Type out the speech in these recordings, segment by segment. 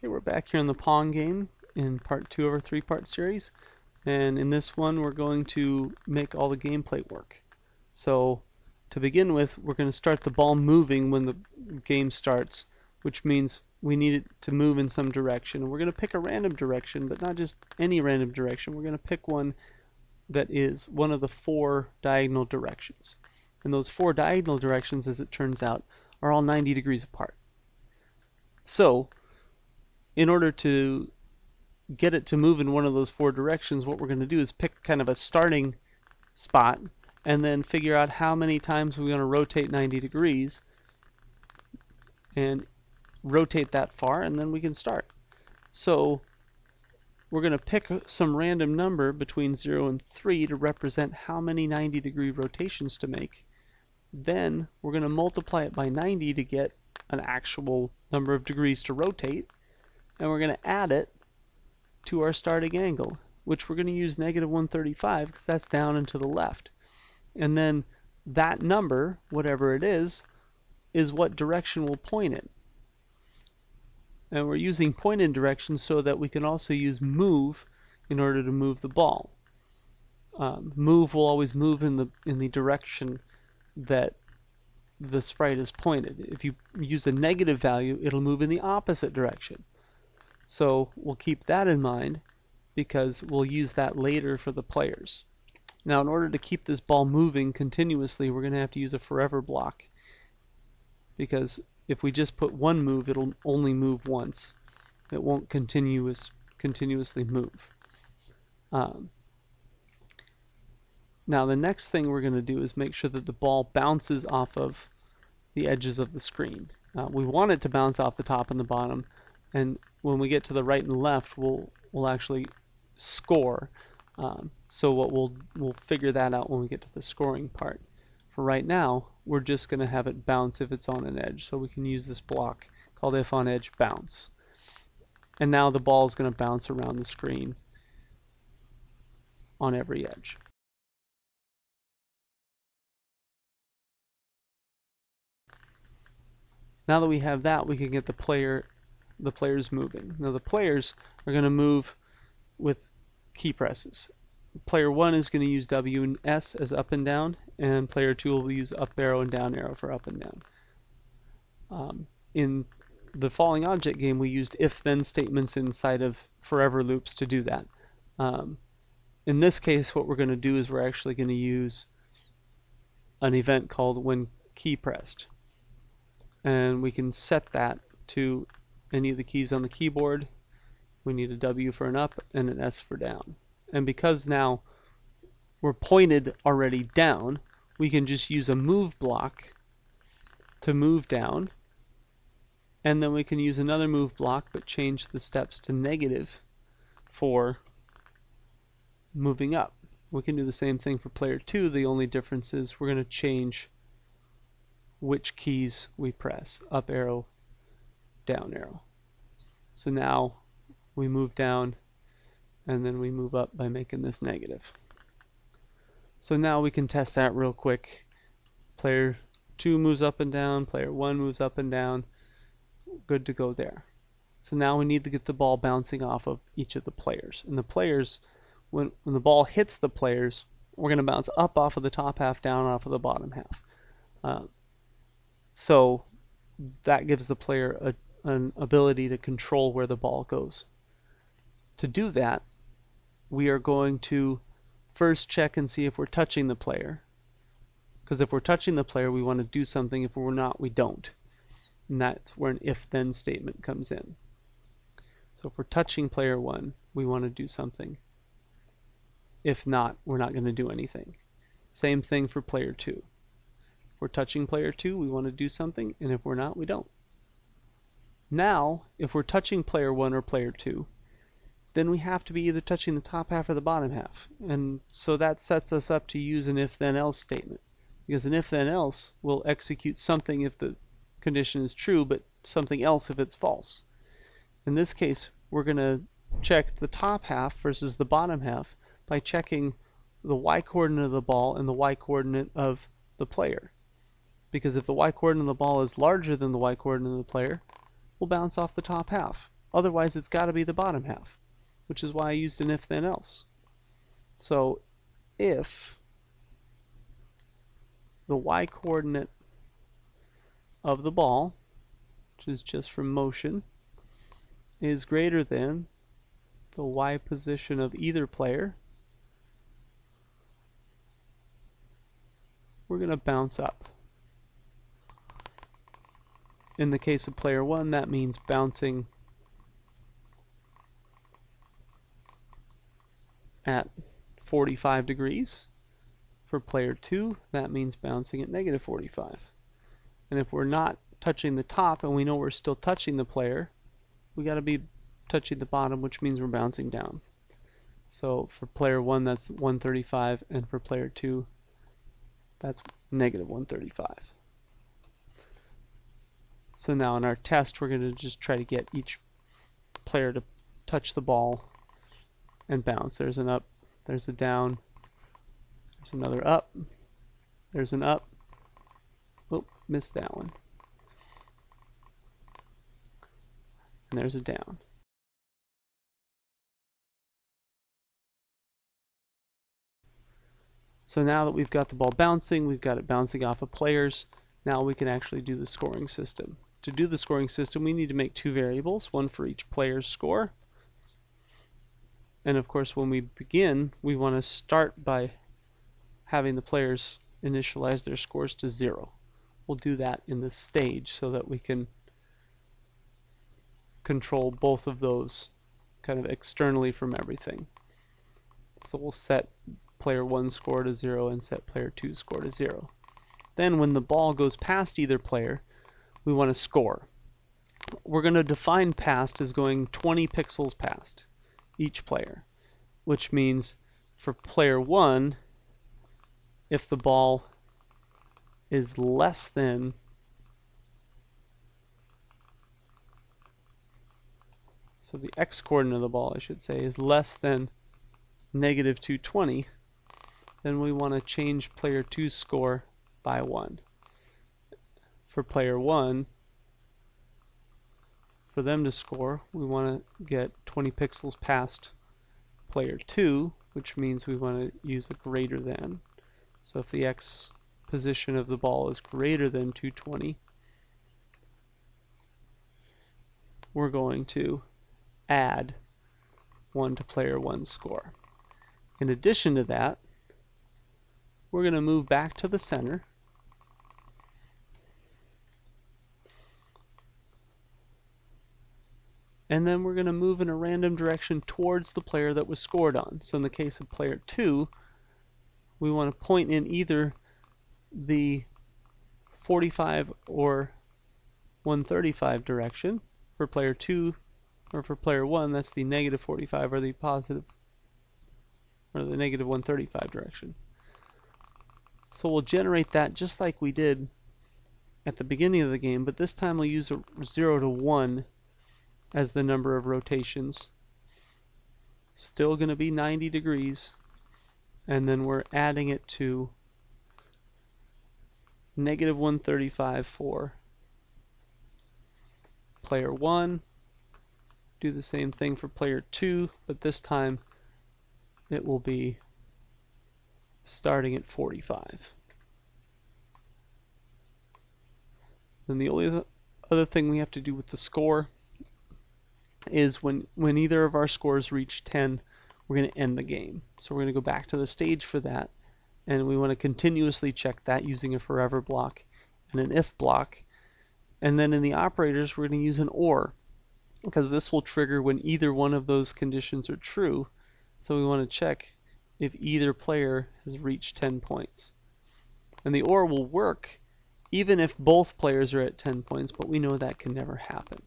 Okay, we're back here in the Pong game in part 2 of our 3-part series, and in this one we're going to make all the gameplay work. So to begin with, we're going to start the ball moving when the game starts, which means we need it to move in some direction. And we're going to pick a random direction, but not just any random direction. We're going to pick one that is one of the 4 diagonal directions. And those 4 diagonal directions, as it turns out, are all 90 degrees apart. So in order to get it to move in one of those 4 directions, what we're going to do is pick kind of a starting spot and then figure out how many times we're going to rotate 90 degrees and rotate that far, and then we can start. So we're going to pick some random number between 0 and 3 to represent how many 90-degree rotations to make. Then we're going to multiply it by 90 to get an actual number of degrees to rotate, and we're going to add it to our starting angle, which we're going to use -135 because that's down and to the left. And then that number, whatever it is what direction we'll point it. And we're using point in direction so that we can also use move in order to move the ball. Move will always move in the direction that the sprite is pointed. If you use a negative value, it'll move in the opposite direction. So we'll keep that in mind because we'll use that later for the players. Now, in order to keep this ball moving continuously, we're going to have to use a forever block, because if we just put one move, it'll only move once. It won't continuously move. Now the next thing we're going to do is make sure that the ball bounces off of the edges of the screen. We want it to bounce off the top and the bottom, and when we get to the right and left, we'll actually score. So what we'll figure that out when we get to the scoring part. For right now, we're just going to have it bounce if it's on an edge, so we can use this block called if on edge bounce. And now the ball is going to bounce around the screen on every edge. Now that we have that, we can get the players moving. Now the players are going to move with key presses. Player 1 is going to use W and S as up and down, and player 2 will use up arrow and down arrow for up and down. In the falling object game, we used if-then statements inside of forever loops to do that. In this case, what we're going to do is we're actually going to use an event called when key pressed. And we can set that to any of the keys on the keyboard. We need a W for an up and an S for down. And because now we're pointed already down, we can just use a move block to move down, and then we can use another move block but change the steps to negative for moving up. We can do the same thing for player 2. The only difference is we're going to change which keys we press, up arrow, down arrow. So now we move down and then we move up by making this negative. So now we can test that real quick. Player 2 moves up and down, player 1 moves up and down. Good to go there. So now we need to get the ball bouncing off of each of the players. And the players, when the ball hits the players, we're going to bounce up off of the top half, down off of the bottom half. So that gives the player an ability to control where the ball goes. To do that, we are going to first check and see if we're touching the player. Because if we're touching the player, we want to do something. If we're not, we don't. And that's where an if-then statement comes in. So if we're touching player 1, we want to do something. If not, we're not going to do anything. Same thing for player 2. If we're touching player 2, we want to do something, and if we're not, we don't. Now, if we're touching player 1 or player 2, then we have to be either touching the top half or the bottom half. And so that sets us up to use an if-then-else statement. Because an if-then-else will execute something if the condition is true, but something else if it's false. In this case, we're going to check the top half versus the bottom half by checking the y-coordinate of the ball and the y-coordinate of the player. Because if the y-coordinate of the ball is larger than the y-coordinate of the player, we'll bounce off the top half. Otherwise, it's got to be the bottom half, which is why I used an if then else. So if the y coordinate of the ball, which is just from motion, is greater than the y position of either player, we're going to bounce up. In the case of player 1, that means bouncing at 45 degrees. For player 2, that means bouncing at negative 45. And if we're not touching the top and we know we're still touching the player, we got to be touching the bottom, which means we're bouncing down. So for player 1, that's 135, and for player 2, that's negative 135. So now in our test, we're going to just try to get each player to touch the ball and bounce. There's an up, there's a down, there's another up, there's an up. Oh, missed that one. And there's a down. So now that we've got the ball bouncing, we've got it bouncing off of players, now we can actually do the scoring system. To do the scoring system, we need to make two variables, one for each player's score. And of course, when we begin, we want to start by having the players initialize their scores to 0. We'll do that in this stage so that we can control both of those kind of externally from everything. So we'll set player 1's score to 0 and set player 2's score to 0. Then when the ball goes past either player, we want to score. We're going to define past as going 20 pixels past each player, which means for player 1, if the ball is less than so the x coordinate of the ball, I should say, is less than negative 220, then we want to change player 2's score by 1. For player 1, for them to score, we want to get 20 pixels past player 2, which means we want to use a greater than. So if the x position of the ball is greater than 220, we're going to add 1 to player 1's score. In addition to that, we're going to move back to the center and then we're going to move in a random direction towards the player that was scored on. So in the case of player 2, we want to point in either the 45 or 135 direction. For player 2, or for player 1, that's the negative 45 or the positive, or the negative 135 direction. So we'll generate that just like we did at the beginning of the game, but this time we'll use a 0 to 1 as the number of rotations. Still going to be 90 degrees, and then we're adding it to negative 135 for player 1. Do the same thing for player 2, but this time it will be starting at 45. Then the only other thing we have to do with the score is when either of our scores reach 10, we're going to end the game. So we're going to go back to the stage for that, and we want to continuously check that using a forever block and an if block. And then in the operators, we're going to use an or, because this will trigger when either one of those conditions are true. So we want to check if either player has reached 10 points. And the or will work even if both players are at 10 points, but we know that can never happen.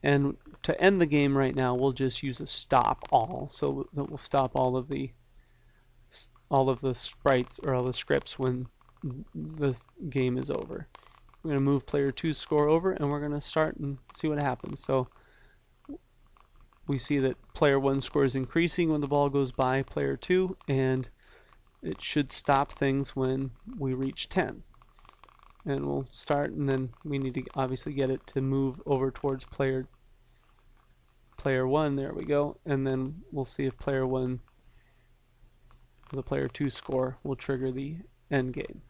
And to end the game right now, we'll just use a stop all, so that we'll stop all of the sprites or all the scripts when the game is over. We're going to move player 2's score over, and we're going to start and see what happens. So we see that player 1's score is increasing when the ball goes by player 2, and it should stop things when we reach 10. and we'll start, and then we need to obviously get it to move over towards player 1. There we go. And then we'll see if player 1 or the player 2 score will trigger the end game.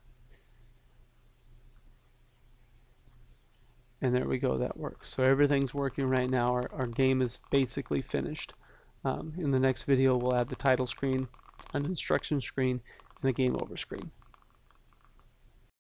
And there we go, that works. So everything's working right now. Our game is basically finished. In the next video, we'll add the title screen, an instruction screen, and a game over screen.